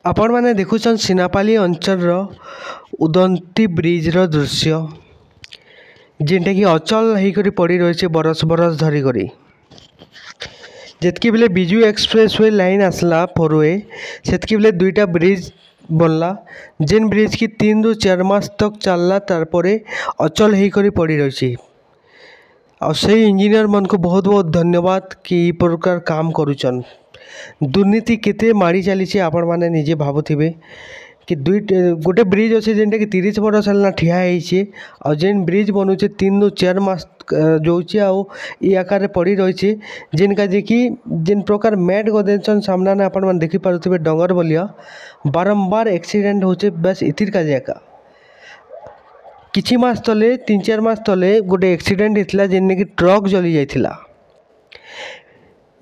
आपण मैंने देखुछन सिनापाली अंचल उदंती ब्रिज्र दृश्य जेनटा कि अचल होकर पड़ी रही बरस बरस धरिकी जितकी बेले बिजु एक्सप्रेस वे लाइन आसला फोरवे सेतकी बेले दुईटा ब्रिज बनला जेन ब्रिज की 3 ରୁ 4 मास तक चलला तारपरे अचल होकर पड़ी रही से इंजीनियर मन को बहुत बहुत धन्यवाद कि ई प्रकार काम करुचन। दुर्नीति केते माड़ी चली आपण मैंने निजे भावुवे कि गोटे ब्रिज अच्छे जेनटा कि 30 वर्ष है ठिया है जेन ब्रिज बनूचे 3 ରୁ 4 मास जोचे आकार पड़ी रही जेनका जे कि जेन प्रकार मैट गदेसन सामना ने आपण देखी पारुथिबे डंगर बलिया बारंबार एक्सीडेंट होचे बस इतिर का जाका किछि मास तले 3-4 मास तले गोटे एक्सीडेंट होता जेन कि ट्रक जली जाइथिला।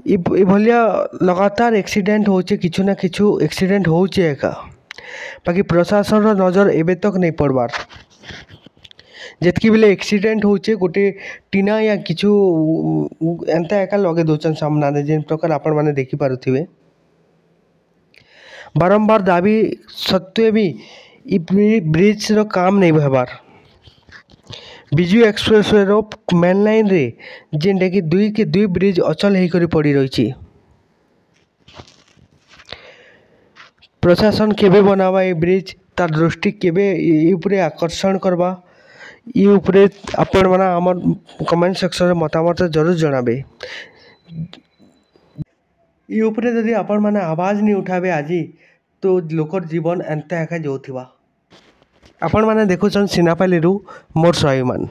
भलिया लगातार एक्सीडेंट होचे किछु ना किछु एक्सीडेंट होचे एका बाकी प्रशासन नजर एबे तक नहीं पड़बार जितकी बेले एक्सीडेंट होचे गोटे टीना या किछु एंता एका लगे दोचन सामना ने जेन प्रकार आपण माने देखि पारुथिबे बारंबार दाबी सत्वे भी ई ब्रिज रो काम नहीं भबार बिजु एक्सप्रेस वे रो मेन लाइन रे जेनटा कि 2 के 2 ब्रिज अचल होकर पड़ी रही प्रशासन केबे बनावा ये ब्रिज तार दृष्टि केबे ऊपरे आकर्षण करवा ये ऊपरे आपण माने हमर कमेंट सेक्शन रे मतामत जरूर जणाबे। ये ऊपरे यदि आपण माने आवाज नहीं उठाबे आजी तो लोकर जीवन एंता एका जोथिबा। आपण माने देखुछन सिनापाली रु मोर स्वाभिमान।